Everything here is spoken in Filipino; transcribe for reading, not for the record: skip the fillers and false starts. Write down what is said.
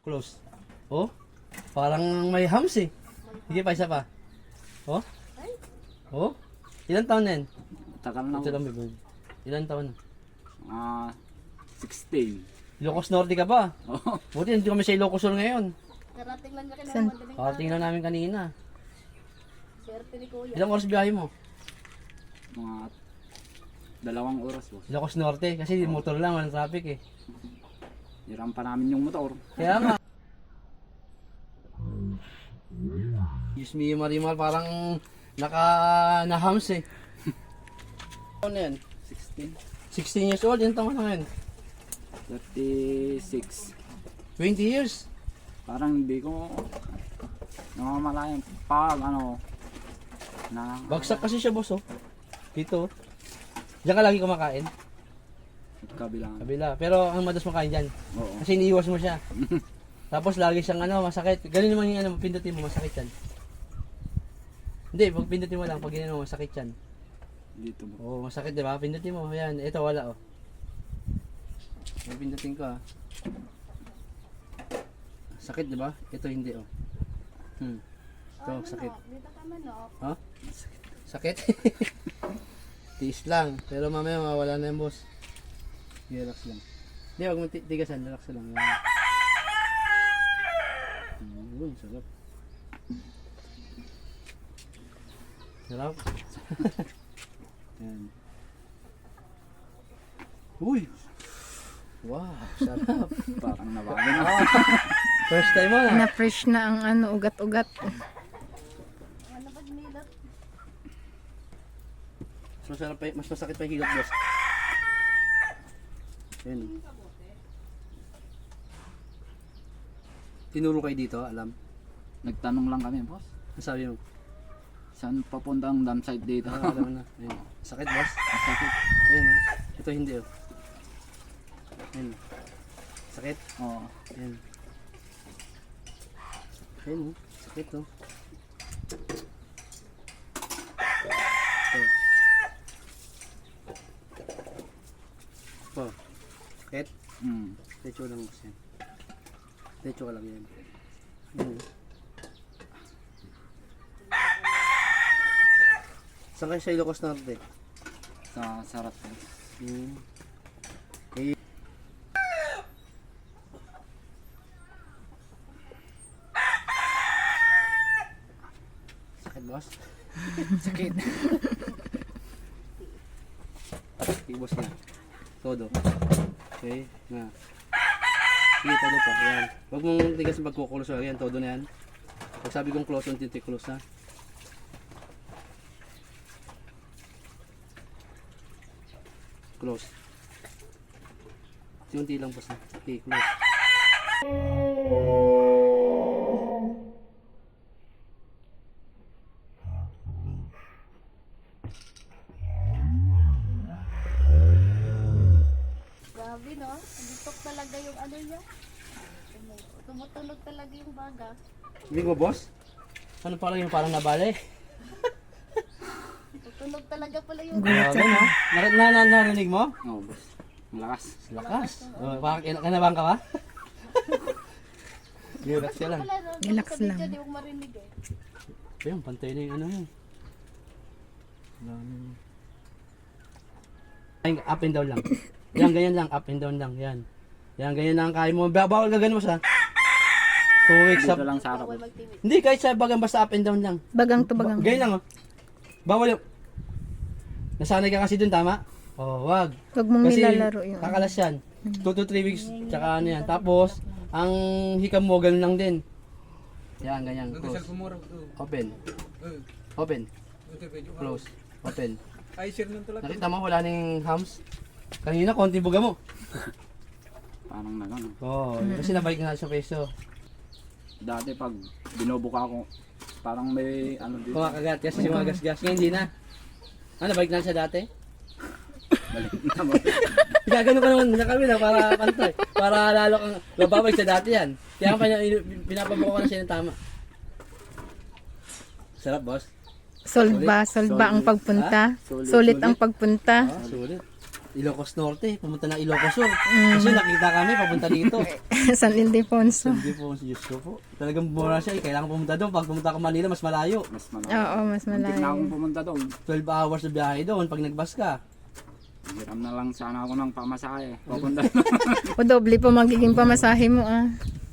Close. Oh, parang may hams eh. Sige pa, isa pa. Oh? Oh? Ilan taon na yan? Tagal na. Ito lang, Bebon. Ilan taon na? 16. Ilocos Norte ka ba? Oo. Buti hindi kami sa Ilocos Sur ngayon. Karating lang kami San? ng madaling Parating lang namin kanina. swerte ni Kuya. Ilang oras biyahe mo? Mga 2 oras, boss. Ilocos Norte. Kasi motor lang, walang traffic eh. Hiram pa namin yung motor. Kaya nga. Diyos me, Marimar, parang nahams eh. Ano yan? 16. 16 years old, yung taon na ngayon. 36. 20 years. Parang hindi ko namamalayan pag ano na Bagsak kasi siya, boss, oh. Dito. Diyan ka lagi kumakain. kabilang. Kabila. Pero ang madalas makain dyan. Oo. Kasi iniiwas mo siya. Tapos lagi siyang masakit. Ganun naman yung pindutin mo, masakit yan. Hindi, pag pindutin mo lang, pag ganun mo, masakit yan. Dito mo. Oo, masakit, di ba? Pindutin mo. Ayan, ito wala, oh. May pindutin ko, ah. Sakit, di ba? Ito hindi, oh. Ito, sakit. Dito ka manok. Ha? Sakit? Tiis lang. Pero mamaya mawala na yung boss. Relax lang. Hindi, huwag mo tigasan. Relax lang. Yun, sarap. Sarap. Yan. Uy! Wow, sarap. Parang nabago na. First time mo na. Na-fresh na ang ugat-ugat. Ano ba nilot? Mas masarap pa, mas masakit pa yung hilot, boss. Yan. Tinuro kayo dito, alam? Nagtanong lang kami, boss. Ano sabi mo? Saan papunta ang dam site dito? Alam mo na. Ayun. Sakit, boss. Sakit. Ayan, oh. Ito hindi, oh. Ayan. Sakit. Oo. Ayan. Ayan, oh. Sakit, oh. Ito. Ito. Sakit. Diretso lang, boss, yan. Diretso ka lang yan. Ayan, oh. Saan kayo sa Ilocos Norte? Sa Sarat. Eh, sakit, boss? Sakit. Okay, boss na. Todo. Okay, na. Sige, todo pa. Yan. Huwag mong tigas yung pagkukulos. Yan, todo na yan. Pag sabi kong close, unti close ha. Close. Unti lang, boss ha. Okay, close. Grabe no? Anditok talaga yung ano niya. Tumutunog talaga yung baga. Hindi mo, boss? Ano parang yung parang nabali? Tutunog talaga pala yung Grabe, no? Narinig mo? Oo, boss. Malakas. Lakas. Parang kinabahan ka ba? Relax ka lang. pala no? Relax Sa video, lang. di mo marinig eh. Ayun, pantay na yung ano yun. Ay, up and down lang. Yan, ganyan lang. Up and down lang. Yan. Yan, ganyan lang ang kaya mo. Bawal ka ganun mo sa 2 weeks up. Dito lang sa harap. Bawal magtimid. Hindi, kahit sa bagang basta up and down lang. Bagang to bagang. Ganyan lang, oh. Bawal yung... Nasanay ka kasi dun, tama? Oh, wag. Huwag mong Kasi nilalaro yun. kakalas yan. 2 to 3 weeks, tsaka ano yan. Tapos, ang hikam mo, ganun lang din. Yan, ganyan. Close. Open. Open. Close. Open. Nakita mo, wala ning hams. Kanina, konti buga mo. Parang na gano'n. Oo, kasi nabalik na sa peso. Dati pag binubuka ko, parang may ano dito. Kumakagat, kasi sumagas-gas. Ngayon, hindi na. Ano, balik na siya dati? Balik na mo. Gagano ka naman sa kami na para pantay. Para lalo kang bababalik sa dati yan. Kaya pinapabuka ko na siya ng tama. Sarap, boss. Solve ba ang pagpunta? Sulit. Sulit ang pagpunta. Sulit. Ilocos Norte, pumunta ng Ilocos Sur. Kasi nakita kami, papunta dito. San Ildefonso. Hindi po, Diyos ko po. Talagang mura siya, kailangan pumunta doon. Pag pumunta ka Manila, mas malayo. Mas malayo. Oo, mas Muntik na malayo. akong pumunta doon. 12 hours na biyahe doon pag nagbas ka. Hiram na lang sana ako ng pamasahe. Papunta O doble pa magiging pamasahe mo ah.